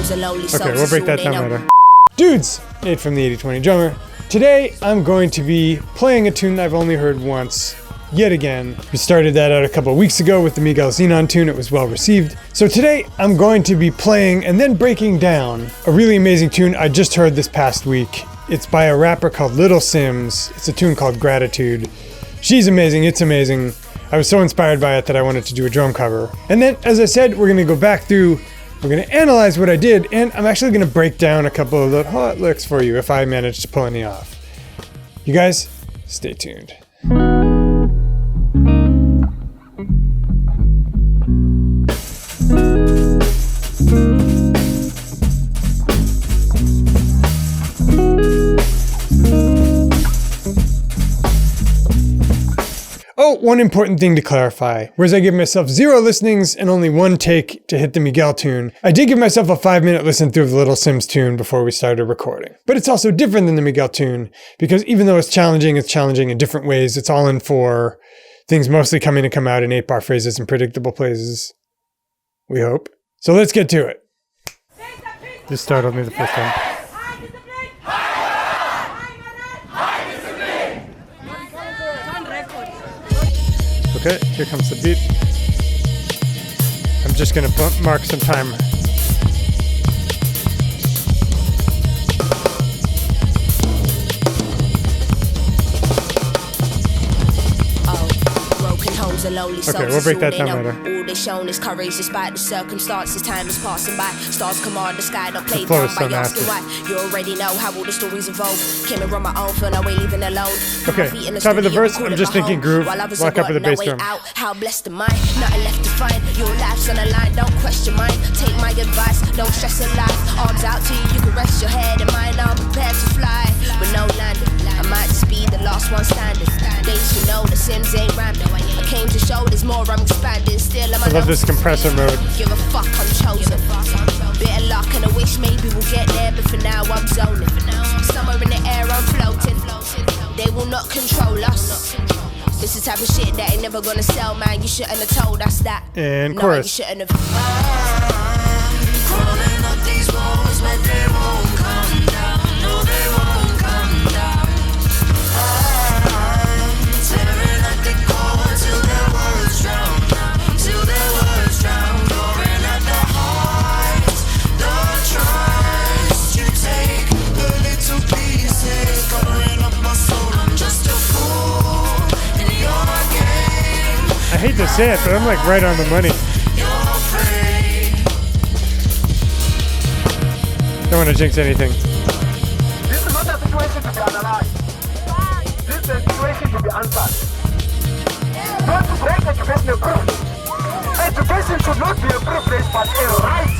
Okay, we'll break that down later. Dudes, Nate from the 80/20 Drummer. Today, I'm going to be playing a tune I've only heard once, yet again. We started that out a couple of weeks ago with the Miguel Zenon tune. It was well received. So today, I'm going to be playing and then breaking down a really amazing tune I just heard this past week. It's by a rapper called Little Simz. It's a tune called Gratitude. She's amazing. It's amazing. I was so inspired by it that I wanted to do a drum cover. And then, as I said, we're going to go back through, we're going to analyze what I did, and I'm actually going to break down a couple of the hot licks for you if I manage to pull any off. You guys, stay tuned. Oh, one important thing to clarify. Whereas I give myself 0 listenings and only 1 take to hit the Miguel tune, I did give myself a 5-minute listen through of the Little Simz tune before we started recording. But it's also different than the Miguel tune, because even though it's challenging in different ways. It's all in 4. Things mostly come in and come out in 8-bar phrases and predictable places. We hope. So let's get to it. This startled me the first time. Okay, here comes the beat. I'm just gonna mark some time. Okay, we'll break that down later. All they shown is courage despite the circumstances. Time is passing by. Stars command the sky, don't play down by asking why. You already know how all the stories evolve. Came and run my own, feel no way leaving alone. Okay, top of the verse, I'm just thinking groove. Walk up with the bass drum. How blessed am I? Nothing left to find. Your life's on the line, don't question mine. Take my advice, don't stress in life. Arms out to you, you can rest your head and mind. I'm prepared to fly, but no landing. I might just be the last one standing. Days you know the Sims ain't random. I came to show there's more, I'm expanding. Still I'm I love this compressor mode. Give a fuck, I'm chosen. Bit of luck and I wish maybe we'll get there, but for now I'm zoning. Somewhere in the air I'm floating. They will not control us. This is the type of shit that ain't never gonna sell, man. You shouldn't have told us that. And no, chorus. You shouldn't have. Crawling up these walls, but they won't come down. No, they won't come down. Tearing up the core till their words drown. Till their words drown. Roaring at the heights, the trust you take. The little pieces covering up my soul. I'm just a fool in your game. I hate to say it, but I'm like right on the money. Don't want to jinx anything. This is not a situation to be analyzed. This is a situation to be answered. Don't break educational proof. Education should not be a privilege but a right.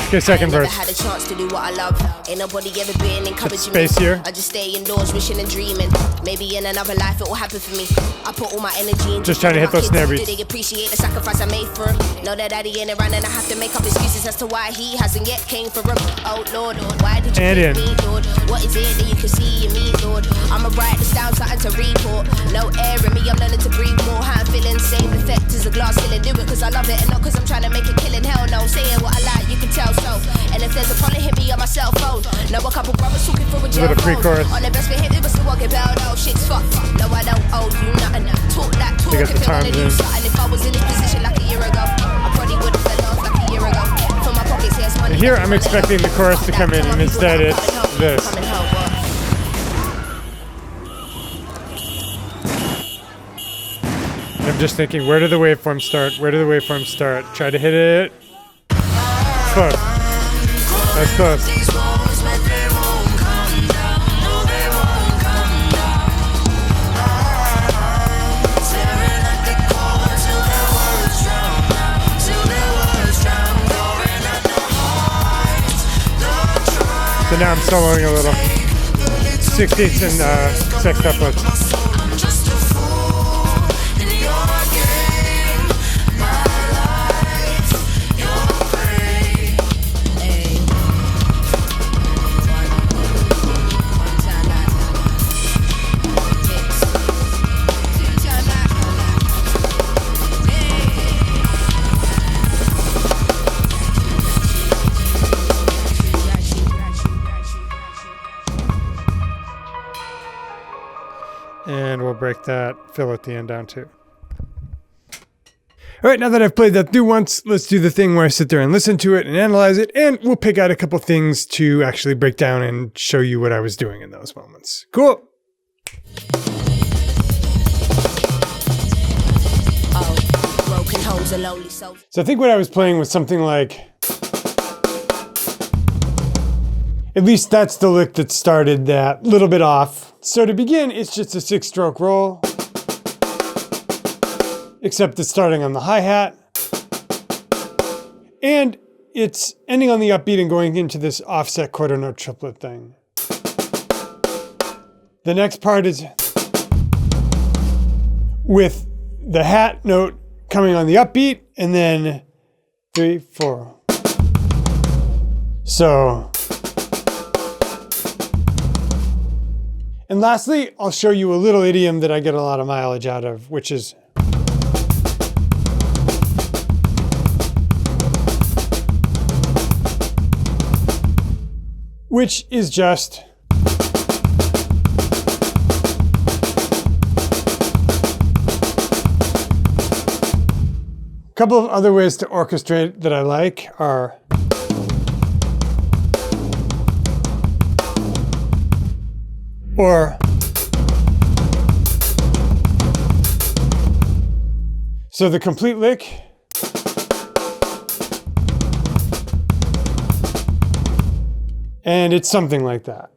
Okay, second verse. I had a chance to do what I love. Ain't nobody ever been encouraging space me. here. I just stay indoors, wishing and dreaming. Maybe in another life it will happen for me. I put all my energy into just trying to hit those snare beats. Do they appreciate the sacrifice I made for him? Know that daddy ain't around and I have to make up excuses as to why he hasn't yet came for him. Oh Lord, why did you pick me, Lord? What is it that you can see in me, Lord? I'ma write this down, something to report. No air in me, I'm learning to breathe more. How I'm feeling, same effect as a glass ceiling. Do it cause I love it and not cause I'm trying to make a killing. Hell no, saying what I like, you can tell so. And if there's a problem, hit me on my cell phone. Know a couple brothers talking for a jail phone. On the best behavior, but still walking bell. Oh, shit's fucked. No, I don't owe you nothing. Talk that talk if you wanna do something. If I was in this position like a year ago, I probably would have fell off like a year ago. For my pockets, here's money. And here I'm expecting the chorus to come in, and instead it's this. I'm just thinking, where do the waveforms start? Where do the waveforms start? Try to hit it. Close. That's close. So now I'm soloing a little. 16ths and sextuplets. break that fill at the end down too. All right, now that I've played that through once, let's do the thing where I sit there and listen to it and analyze it, and we'll pick out a couple things to actually break down and show you what I was doing in those moments. Cool. Broken homes are lonely souls. So I think what I was playing was something like, at least that's the lick that started that little bit off. So to begin, it's just a 6-stroke roll, except it's starting on the hi-hat, and it's ending on the upbeat and going into this offset quarter note triplet thing. The next part is with the hat note coming on the upbeat, and then 3, 4. So, and lastly, I'll show you a little idiom that I get a lot of mileage out of, which is just a couple of other ways to orchestrate that I like are so the complete lick, and it's something like that.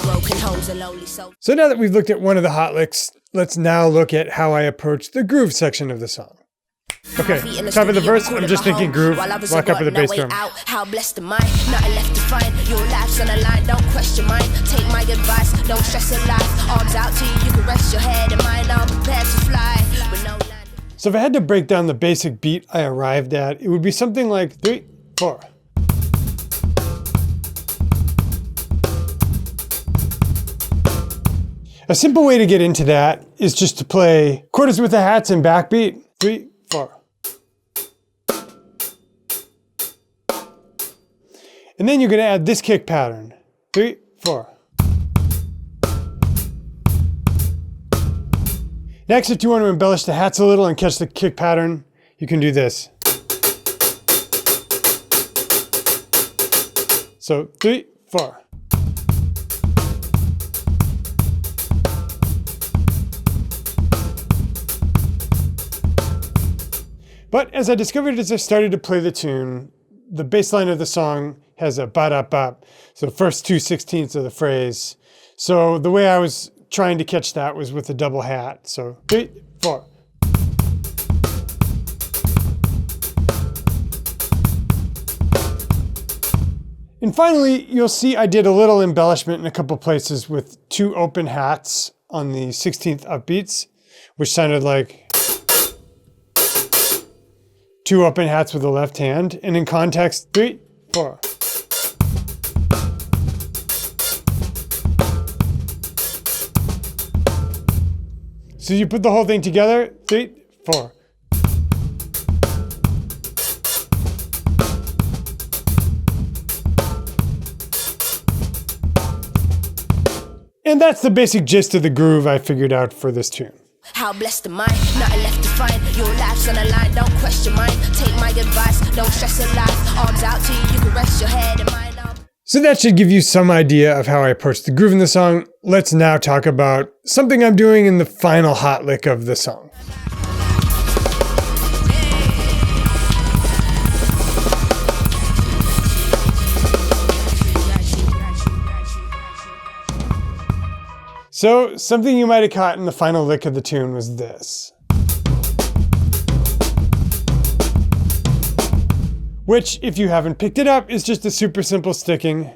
Broken homes are lonely souls. So now that we've looked at one of the hot licks, let's now look at how I approach the groove section of the song. Okay, top of the verse, I'm just thinking groove, walk up with a bass drum. How blessed am I? Nothing left to find. Your life's on the line, don't question mine. Take my advice, don't stress in life. Arms out to you, you can rest your head and mind. I'm prepared to fly. With no land. So if I had to break down the basic beat I arrived at, it would be something like 3, 4. A simple way to get into that is just to play quarters with the hats and backbeat. 3, 4. And then you're going to add this kick pattern. 3, 4. Next, if you want to embellish the hats a little and catch the kick pattern, you can do this. So 3, 4. But as I discovered as I started to play the tune, the bass line of the song has a ba-da-bop, so first 2/16 of the phrase. So the way I was trying to catch that was with a double hat. So 3, 4. And finally, you'll see I did a little embellishment in a couple places with 2 open hats on the 16th upbeats, which sounded like 2 open hats with the left hand, and in context, 3, 4. So you put the whole thing together, 3, 4. And that's the basic gist of the groove I figured out for this tune. How blessed am I? Nothing left to find. Your life's on the line, don't question mine. Take my advice, don't stress in life. Arms out to you, you can rest your head and mind. So that should give you some idea of how I approach the groove in the song. Let's now talk about something I'm doing in the final hot lick of the song. So something you might have caught in the final lick of the tune was this. Which, if you haven't picked it up, is just a super simple sticking.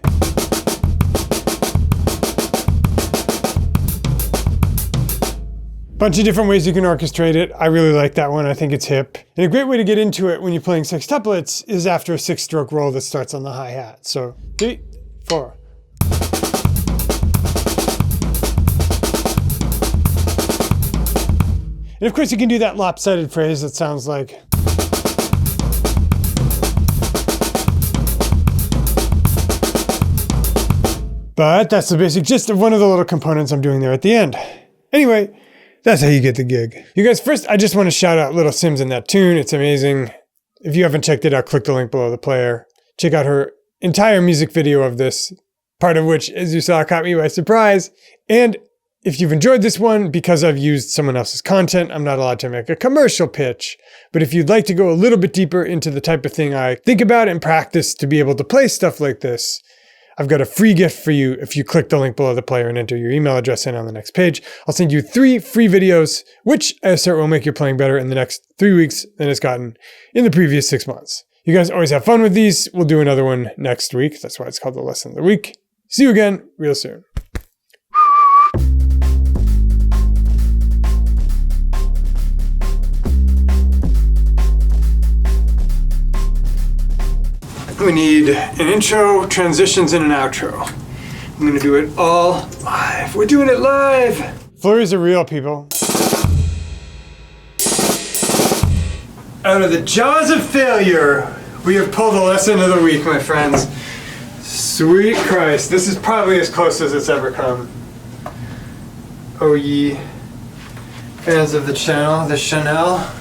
Bunch of different ways you can orchestrate it. I really like that one. I think it's hip. And a great way to get into it when you're playing sextuplets is after a 6-stroke roll that starts on the hi-hat. So 3, 4. And of course you can do that lopsided phrase that sounds like. But that's the basic gist of one of the little components I'm doing there at the end. Anyway, that's how you get the gig. You guys, first, I just want to shout out Little Simz in that tune. It's amazing. If you haven't checked it out, click the link below the player. Check out her entire music video of this, part of which, as you saw, caught me by surprise. And if you've enjoyed this one, because I've used someone else's content, I'm not allowed to make a commercial pitch. But if you'd like to go a little bit deeper into the type of thing I think about and practice to be able to play stuff like this, I've got a free gift for you if you click the link below the player and enter your email address in on the next page. I'll send you 3 free videos, which I assert will make your playing better in the next 3 weeks than it's gotten in the previous 6 months. You guys always have fun with these. We'll do another one next week. That's why it's called the Lesson of the Week. See you again real soon. We need an intro, transitions, and an outro. I'm going to do it all live. We're doing it live! Flurries are real, people. Out of the jaws of failure, we have pulled the lesson of the week, my friends. Sweet Christ, this is probably as close as it's ever come. Oh ye fans of the channel, the Chanel.